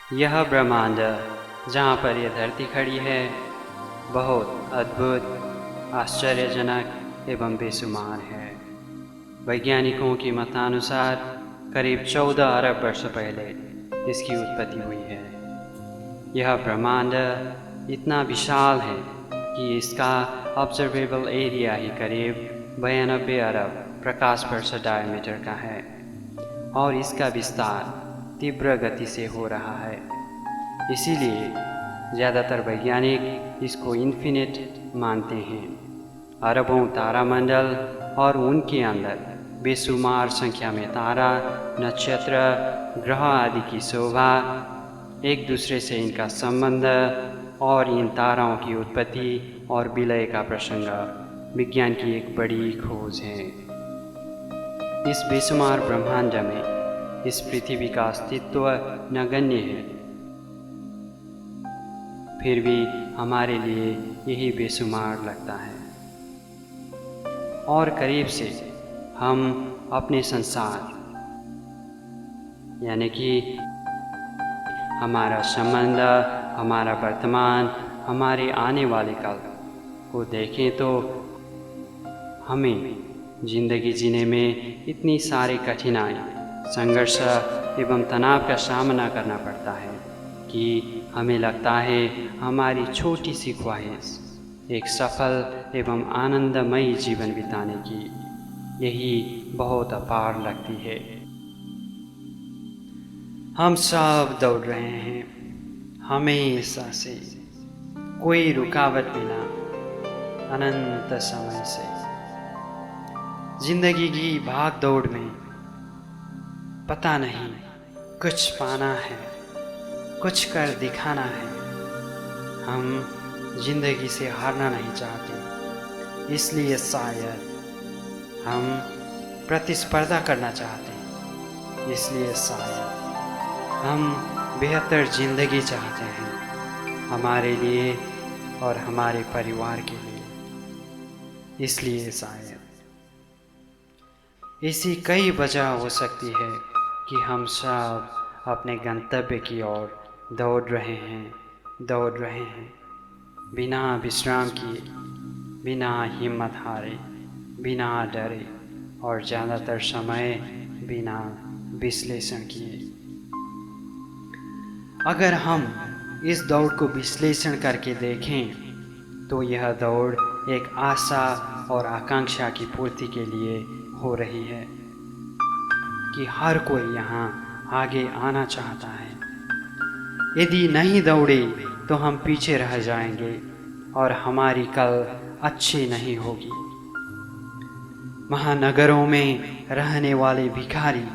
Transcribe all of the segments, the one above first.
यह ब्रह्मांड जहाँ पर यह धरती खड़ी है बहुत अद्भुत, आश्चर्यजनक एवं बेशुमार है। वैज्ञानिकों की मतानुसार करीब 14 अरब वर्ष पहले इसकी उत्पत्ति हुई है। यह ब्रह्मांड इतना विशाल है कि इसका ऑब्जर्वेबल एरिया ही करीब 92 अरब प्रकाश वर्ष डायमीटर का है और इसका विस्तार तीव्र गति से हो रहा है। इसीलिए ज़्यादातर वैज्ञानिक इसको इन्फिनिट मानते हैं। अरबों तारामंडल और उनके अंदर बेशुमार संख्या में तारा, नक्षत्र, ग्रह आदि की शोभा, एक दूसरे से इनका संबंध और इन ताराओं की उत्पत्ति और विलय का प्रसंग विज्ञान की एक बड़ी खोज है। इस बेशुमार ब्रह्मांड में इस पृथ्वी का अस्तित्व नगण्य है, फिर भी हमारे लिए यही बेशुमार लगता है। और करीब से हम अपने संसार यानी कि हमारा संबंध, हमारा वर्तमान, हमारे आने वाले कल को देखें तो हमें जिंदगी जीने में इतनी सारी कठिनाई, संघर्ष एवं तनाव का सामना करना पड़ता है कि हमें लगता है हमारी छोटी सी ख्वाहिश एक सफल एवं आनंदमयी जीवन बिताने की यही बहुत अपार लगती है। हम सब दौड़ रहे हैं हमेशा से, कोई रुकावट बिना, अनंत समय से। जिंदगी की भाग दौड़ में पता नहीं कुछ पाना है, कुछ कर दिखाना है। हम जिंदगी से हारना नहीं चाहते, इसलिए शायद हम प्रतिस्पर्धा करना चाहते हैं, इसलिए शायद हम बेहतर जिंदगी चाहते हैं हमारे लिए और हमारे परिवार के लिए, इसलिए शायद ऐसी कई वजह हो सकती है कि हम सब अपने गंतव्य की ओर दौड़ रहे हैं बिना विश्राम किए, बिना हिम्मत हारे, बिना डरे और ज़्यादातर समय बिना विश्लेषण किए। अगर हम इस दौड़ को विश्लेषण करके देखें तो यह दौड़ एक आशा और आकांक्षा की पूर्ति के लिए हो रही है कि हर कोई यहाँ आगे आना चाहता है। यदि नहीं दौड़े तो हम पीछे रह जाएंगे और हमारी कल अच्छी नहीं होगी। महानगरों में रहने वाले भिखारी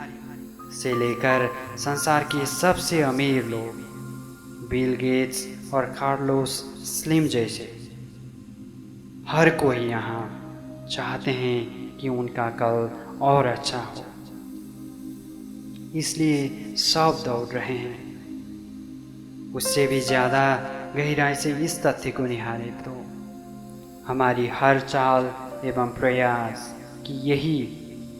से लेकर संसार के सबसे अमीर लोग, बिल गेट्स और कार्लोस स्लिम जैसे, हर कोई यहाँ चाहते हैं कि उनका कल और अच्छा हो, इसलिए सब दौड़ रहे हैं। उससे भी ज़्यादा गहराई से इस तथ्य को निहारे तो हमारी हर चाल एवं प्रयास की यही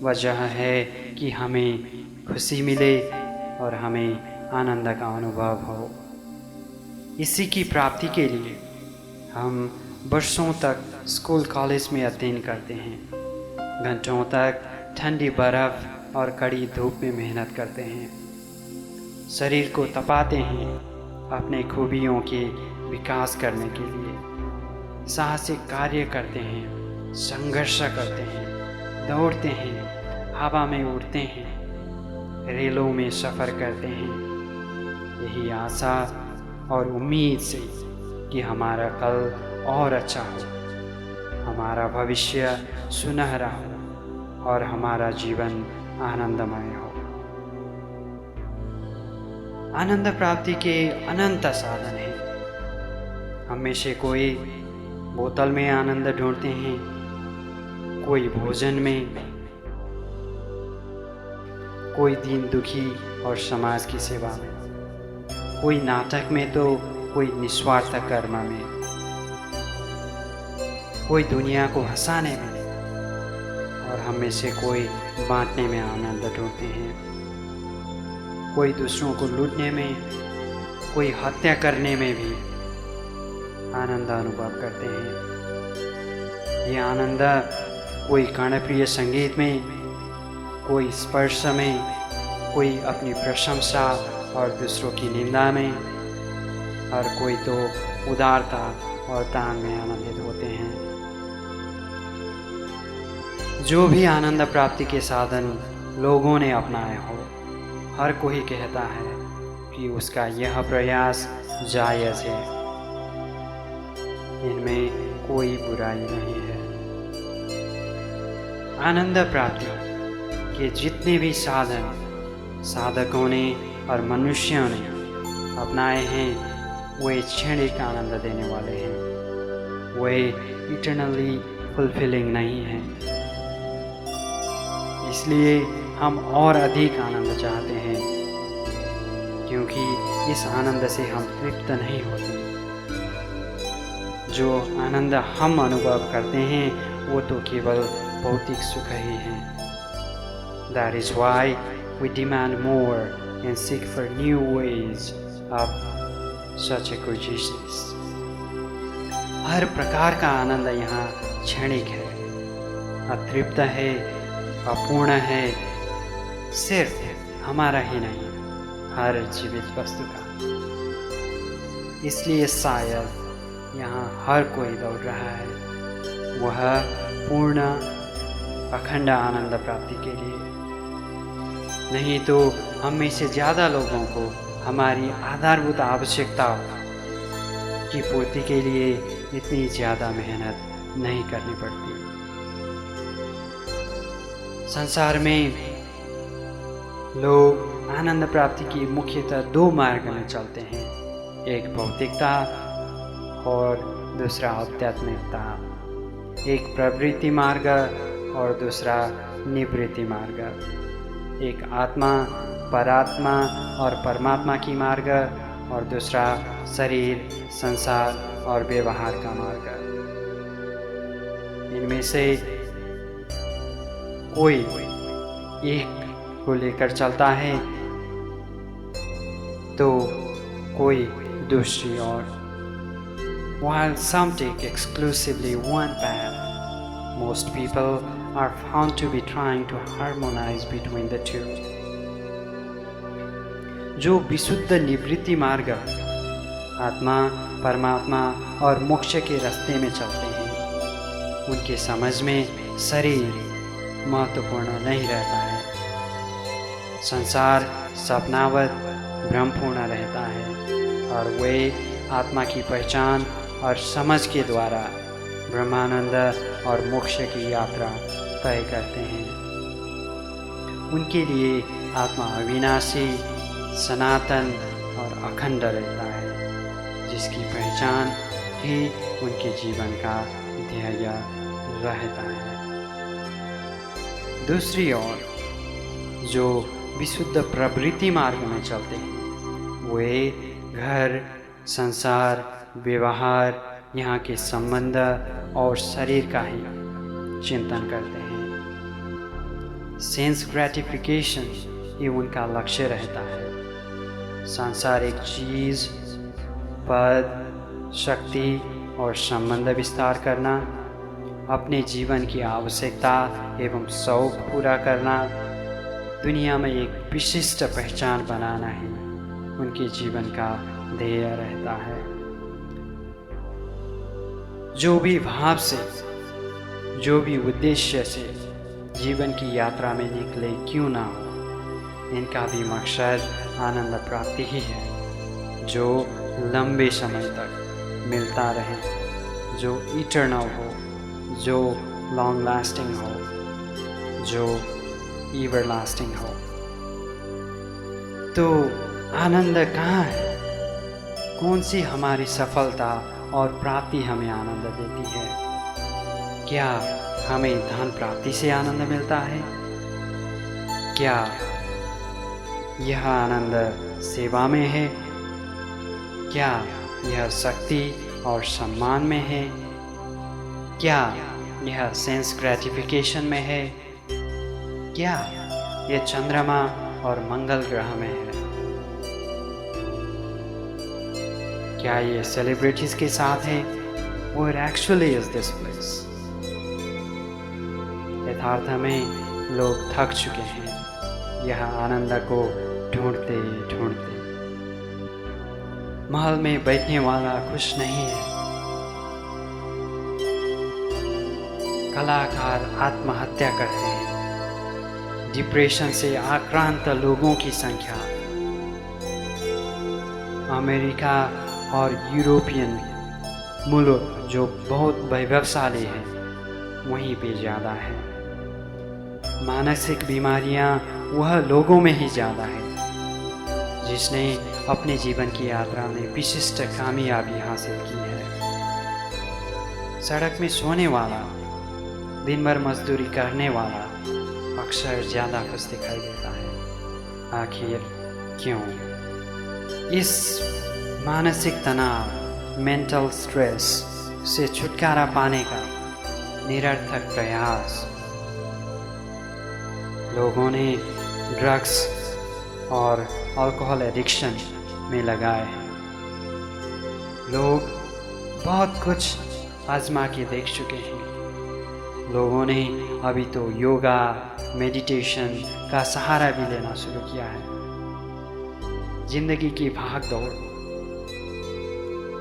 वजह है कि हमें खुशी मिले और हमें आनंद का अनुभव हो। इसी की प्राप्ति के लिए हम वर्षों तक स्कूल कॉलेज में अध्ययन करते हैं, घंटों तक ठंडी बर्फ़ और कड़ी धूप में मेहनत करते हैं, शरीर को तपाते हैं अपने खूबियों के विकास करने के लिए, साहसिक कार्य करते हैं, संघर्ष करते हैं, दौड़ते हैं, हवा में उड़ते हैं, रेलों में सफ़र करते हैं, यही आशा और उम्मीद से कि हमारा कल और अच्छा हो, हमारा भविष्य सुनहरा हो और हमारा जीवन आनंदमय हो। आनंद प्राप्ति के अनंत साधन हैं। हम में से कोई बोतल में आनंद ढूंढते हैं, कोई भोजन में, कोई दीन दुखी और समाज की सेवा में, कोई नाटक में तो कोई निस्वार्थ कर्म में, कोई दुनिया को हंसाने में और हम में से कोई बांटने में आनंद ढूंढते हैं, कोई दूसरों को लूटने में कोई हत्या करने में भी आनंद अनुभव करते हैं। ये आनंद कोई कर्णप्रिय संगीत में, कोई स्पर्श में, कोई अपनी प्रशंसा और दूसरों की निंदा में, और कोई तो उदारता और दान में आनंदित होते हैं। जो भी आनंद प्राप्ति के साधन लोगों ने अपनाए हो, हर कोई कहता है कि उसका यह प्रयास जायज़ है, इनमें कोई बुराई नहीं है। आनंद प्राप्ति के जितने भी साधन साधकों ने और मनुष्यों ने अपनाए हैं, वे क्षणिक आनंद देने वाले हैं, वे इटर्नली फुलफिलिंग नहीं हैं। इसलिए हम और अधिक आनंद चाहते हैं, क्योंकि इस आनंद से हम तृप्त नहीं होते। जो आनंद हम अनुभव करते हैं वो तो केवल भौतिक सुख ही है। That is why we demand more and seek for new ways of such acquisitions. हर प्रकार का आनंद यहाँ क्षणिक है, अतृप्त है, अपूर्ण है, सिर्फ हमारा ही नहीं, हर जीवित वस्तु का। इसलिए शायद यहाँ हर कोई दौड़ रहा है, वह पूर्ण अखंड आनंद प्राप्ति के लिए। नहीं तो हम में से ज़्यादा लोगों को हमारी आधारभूत आवश्यकताओं की पूर्ति के लिए इतनी ज़्यादा मेहनत नहीं करनी पड़ती। संसार में लोग आनंद प्राप्ति की मुख्यतः दो मार्ग में चलते हैं, एक भौतिकता और दूसरा आध्यात्मिकता, एक प्रवृत्ति मार्ग और दूसरा निवृत्ति मार्ग, एक आत्मा परात्मा और परमात्मा की मार्ग और दूसरा शरीर संसार और व्यवहार का मार्ग। इनमें से कोई एक को लेकर चलता है तो कोई दूसरी ओर। While some take exclusively one path, most people are found to be trying to harmonize between the two. जो विशुद्ध निवृत्ति मार्ग आत्मा परमात्मा और मोक्ष के रास्ते में चलते हैं, उनके समझ में शरीर महत्वपूर्ण नहीं रहता है, संसार सपनावत भ्रमपूर्ण रहता है, और वे आत्मा की पहचान और समझ के द्वारा ब्रह्मानंद और मोक्ष की यात्रा तय करते हैं। उनके लिए आत्मा अविनाशी, सनातन और अखंड रहता है, जिसकी पहचान ही उनके जीवन का ध्येय रहता है। दूसरी ओर जो विशुद्ध प्रवृत्ति मार्ग में चलते हैं, वे घर संसार व्यवहार यहाँ के संबंध और शरीर का ही चिंतन करते हैं। सेंस ग्रेटिफिकेशन ही उनका लक्ष्य रहता है। सांसारिक चीज़, पद, शक्ति और संबंध विस्तार करना, अपने जीवन की आवश्यकता एवं शौक पूरा करना, दुनिया में एक विशिष्ट पहचान बनाना ही उनके जीवन का ध्येय रहता है। जो भी भाव से, जो भी उद्देश्य से जीवन की यात्रा में निकले क्यों ना हो, इनका भी मकसद आनंद प्राप्ति ही है, जो लंबे समय तक मिलता रहे, जो इटर्नल हो, जो लॉन्ग लास्टिंग हो, जो एवर लास्टिंग हो। तो आनंद कहाँ है? कौन सी हमारी सफलता और प्राप्ति हमें आनंद देती है? क्या हमें धन प्राप्ति से आनंद मिलता है? क्या यह आनंद सेवा में है? क्या यह शक्ति और सम्मान में है? क्या यह सेंस ग्रेटिफिकेशन में है? क्या यह चंद्रमा और मंगल ग्रह में है? क्या ये सेलिब्रिटीज के साथ है और एक्चुअली इज दिस प्लेस? यथार्थ में लोग थक चुके हैं यह आनंद को ढूंढते ढूंढते। महल में बैठने वाला खुश नहीं है। कलाकार आत्महत्या करते हैं। डिप्रेशन से आक्रांत लोगों की संख्या अमेरिका और यूरोपियन मुल्क जो बहुत वैभवशाली है वहीं पे ज़्यादा है। मानसिक बीमारियां वह लोगों में ही ज़्यादा है जिसने अपने जीवन की यात्रा में विशिष्ट कामयाबी हासिल की है। सड़क में सोने वाला, दिन भर मजदूरी करने वाला अक्सर ज़्यादा खुश दिखाई देता है। आखिर क्यों? इस मानसिक तनाव, मेंटल स्ट्रेस से छुटकारा पाने का निरर्थक प्रयास लोगों ने ड्रग्स और अल्कोहल एडिक्शन में लगाए हैं। लोग बहुत कुछ आजमा के देख चुके हैं। लोगों ने अभी तो योगा, मेडिटेशन का सहारा भी लेना शुरू किया है। जिंदगी की भाग दौड़,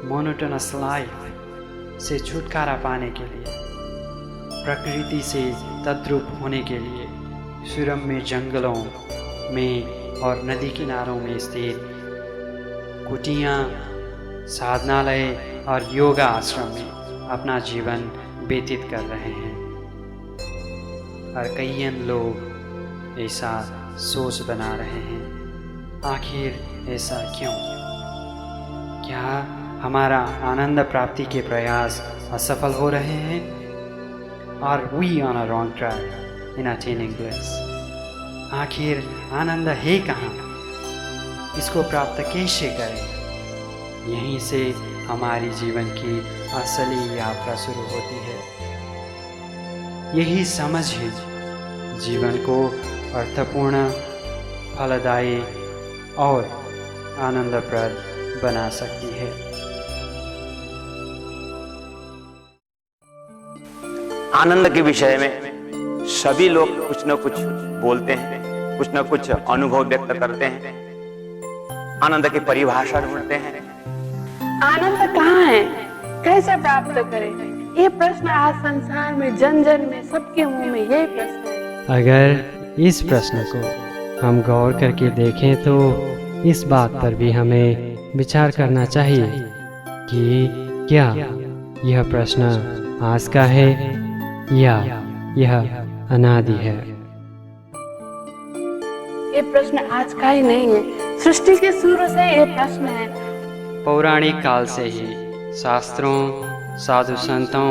मोनोटोनस लाइफ से छुटकारा पाने के लिए, प्रकृति से तद्रुप होने के लिए सुरम्य जंगलों में और नदी किनारों में स्थित कुटियाँ, साधनालय और योगा आश्रम में अपना जीवन व्यतीत कर रहे हैं। और कई लोग ऐसा सोच बना रहे हैं। आखिर ऐसा क्यों? क्या हमारा आनंद प्राप्ति के प्रयास असफल हो रहे हैं? Are we on a wrong track in attaining bliss? आखिर आनंद है कहाँ? इसको प्राप्त कैसे करें? यहीं से हमारी जीवन की असली यात्रा शुरू होती है। यही समझ ही जीवन को अर्थपूर्ण, फलदायी और आनंदप्रद बना सकती है। आनंद के विषय में सभी लोग कुछ न कुछ बोलते हैं, कुछ न कुछ अनुभव व्यक्त करते हैं, आनंद की परिभाषा ढूंढते हैं। आनंद कहाँ है, कैसे प्राप्त करें? ये प्रश्न आज संसार में जन जन में सबके मुंह में यही प्रश्न है। अगर इस प्रश्न को हम गौर करके देखें तो इस बात पर भी हमें विचार करना चाहिए कि क्या यह प्रश्न आज का है या यह अनादि है। ये प्रश्न आज का ही नहीं है, सृष्टि के शुरू से ये प्रश्न है। पौराणिक काल से ही शास्त्रों, साधु संतों,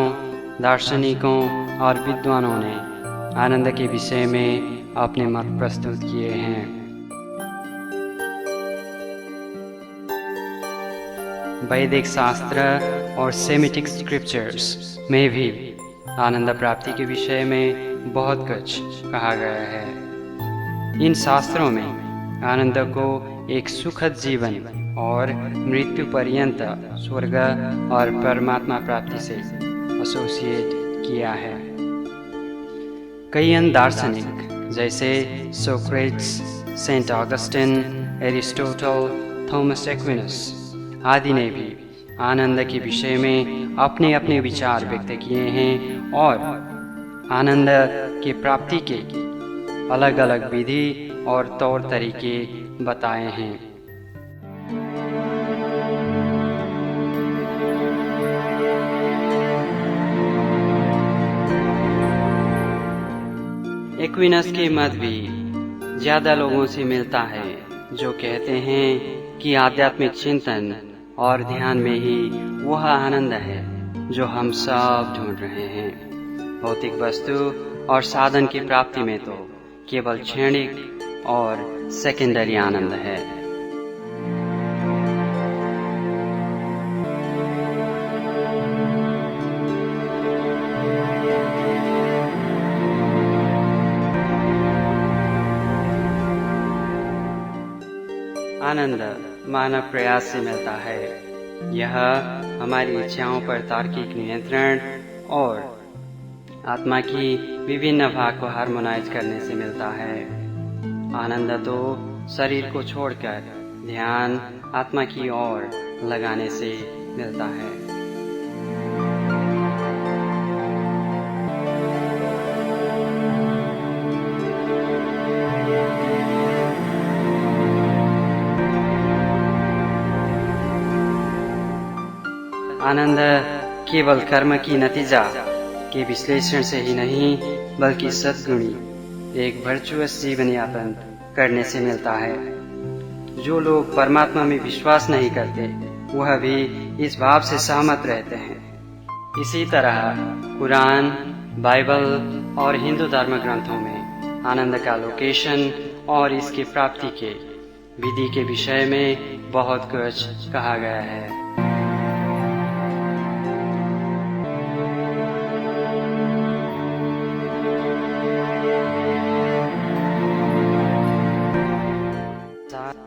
दार्शनिकों और विद्वानों ने आनंद के विषय में अपने मत प्रस्तुत किए हैं। वैदिक शास्त्र और सेमिटिक स्क्रिप्चर्स में भी आनंद प्राप्ति के विषय में बहुत कुछ कहा गया है। इन शास्त्रों में आनंद को एक सुखद जीवन और मृत्यु पर्यंत स्वर्ग और परमात्मा प्राप्ति से एसोसिएट किया है। कई दार्शनिक जैसे Socrates, Saint Augustine, Aristotle, Thomas Aquinas आदि ने भी आनंद के विषय में अपने अपने विचार व्यक्त किए हैं और आनंद की प्राप्ति के अलग अलग विधि और तौर तरीके बताए हैं। एक्विनस के मत भी ज़्यादा लोगों से मिलता है जो कहते हैं कि आध्यात्मिक चिंतन और ध्यान में ही वह आनंद है जो हम सब ढूंढ रहे हैं। भौतिक वस्तु और साधन की प्राप्ति में तो केवल क्षणिक और सेकेंडरी आनंद है। आनंद मानव प्रयास से मिलता है। यह हमारी इच्छाओं पर तार्किक नियंत्रण और आत्मा की विभिन्न भाग को हार्मोनाइज करने से मिलता है। आनंद तो शरीर को छोड़कर ध्यान आत्मा की ओर लगाने से मिलता है। आनंद केवल कर्म की नतीजा के विश्लेषण से ही नहीं बल्कि सद्गुणी एक वर्चुअस जीवन यापन करने से मिलता है। जो लोग परमात्मा में विश्वास नहीं करते वह भी इस भाव से सहमत रहते हैं। इसी तरह कुरान, बाइबल और हिंदू धर्म ग्रंथों में आनंद का लोकेशन और इसकी प्राप्ति के विधि के विषय में बहुत कुछ कहा गया है।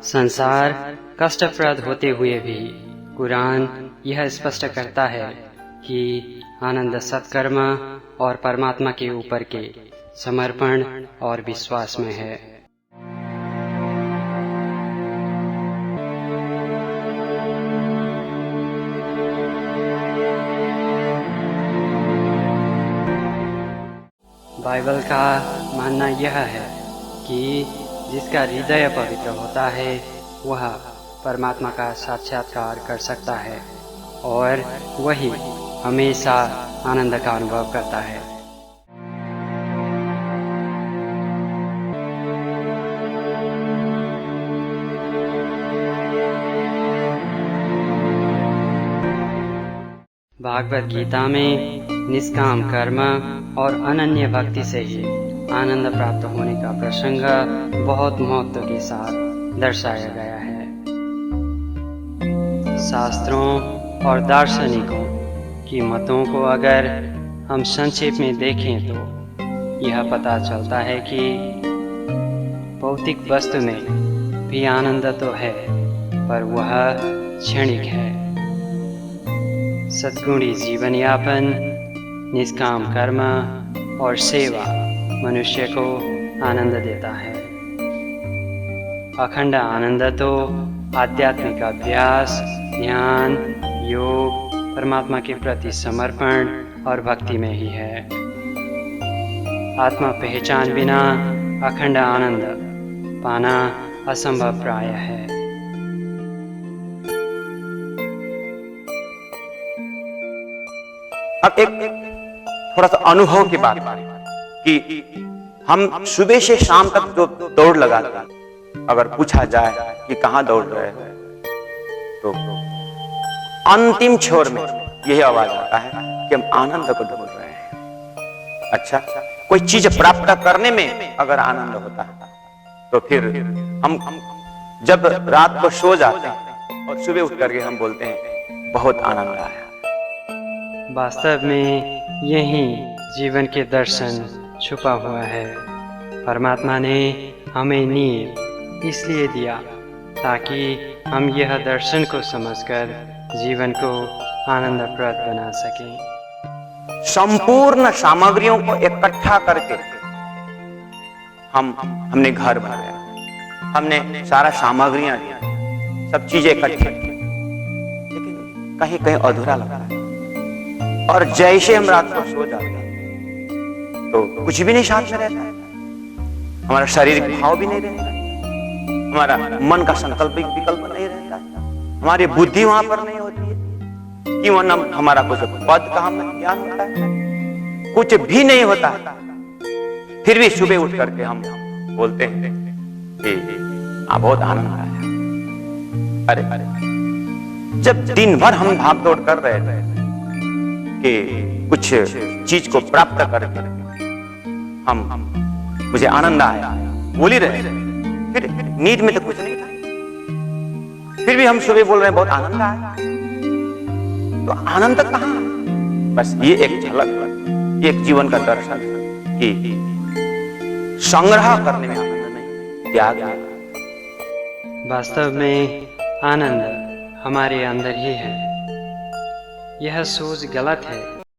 संसार कष्टप्रद होते हुए भी कुरान यह स्पष्ट करता है कि आनंद सत्कर्म और परमात्मा के ऊपर के समर्पण और विश्वास में है। बाइबल का मानना यह है कि जिसका हृदय पवित्र होता है वह परमात्मा का साक्षात्कार कर सकता है और वही हमेशा आनंद का अनुभव करता है। भागवत गीता में निष्काम कर्म और अनन्य भक्ति से ही आनंद प्राप्त होने का प्रसंग बहुत महत्व के साथ दर्शाया गया है। शास्त्रों और दार्शनिकों की मतों को अगर हम संक्षेप में देखें तो यह पता चलता है कि भौतिक वस्तु में भी आनंद तो है पर वह क्षणिक है। सद्गुणी जीवन यापन, निष्काम कर्म और सेवा मनुष्य को आनंद देता है। अखंड आनंद तो आध्यात्मिक अभ्यास, ध्यान, योग, परमात्मा के प्रति समर्पण और भक्ति में ही है। आत्मा पहचान बिना अखंड आनंद पाना असंभव प्राय है। अब एक थोड़ा सा अनुभव की बात कि हम सुबह से शाम तक जो दौड़ लगाते हैं, अगर पूछा जाए कि कहाँ दौड़ रहे हैं तो अंतिम छोर में यही आवाज आता है कि हम आनंद को ढूंढ रहे हैं। अच्छा, कोई चीज प्राप्त करने में अगर आनंद होता है तो फिर हम जब रात को सो जाते हैं और सुबह उठ करके हम बोलते हैं बहुत आनंद आया। वास्तव में यही जीवन के दर्शन छुपा हुआ है। परमात्मा ने हमें नींद इसलिए दिया ताकि हम यह दर्शन को समझकर जीवन को आनंदप्रद बना सकें। संपूर्ण सामग्रियों को इकट्ठा करके हमने घर बनाया, हमने सारा सामग्रियां लिया, सब चीजें इकट्ठी, लेकिन कहीं कहीं अधूरा लगा है। और जैसे हम रात को सो जाते हैं तो कुछ भी नहीं साथ में रहता है, हमारा शारीरिक भाव भी नहीं रहता है, हमारा मन का संकल्प विकल्प नहीं रहता है, हमारी बुद्धि वहां पर नहीं होती है कि वरना हमारा कुछ पद का हमें ज्ञान होता है, कुछ भी नहीं होता है। फिर भी सुबह उठ करके हम बोलते हैं कि बहुत आनंद आया। अरे जब दिन भर हम भाग दौड़ कर रहे थे कि कुछ चीज को प्राप्त करके मुझे आनंद आया बोल ही रहे, फिर नींद में तो कुछ नहीं था, फिर भी हम सुबह बोल रहे हैं बहुत आनंद आया। तो आनंद कहाँ? बस ये एक झलक, एक जीवन का दर्शन कि संग्रह करने में आनंद नहीं, त्याग है। वास्तव में आनंद हमारे अंदर ही है। यह सोच गलत है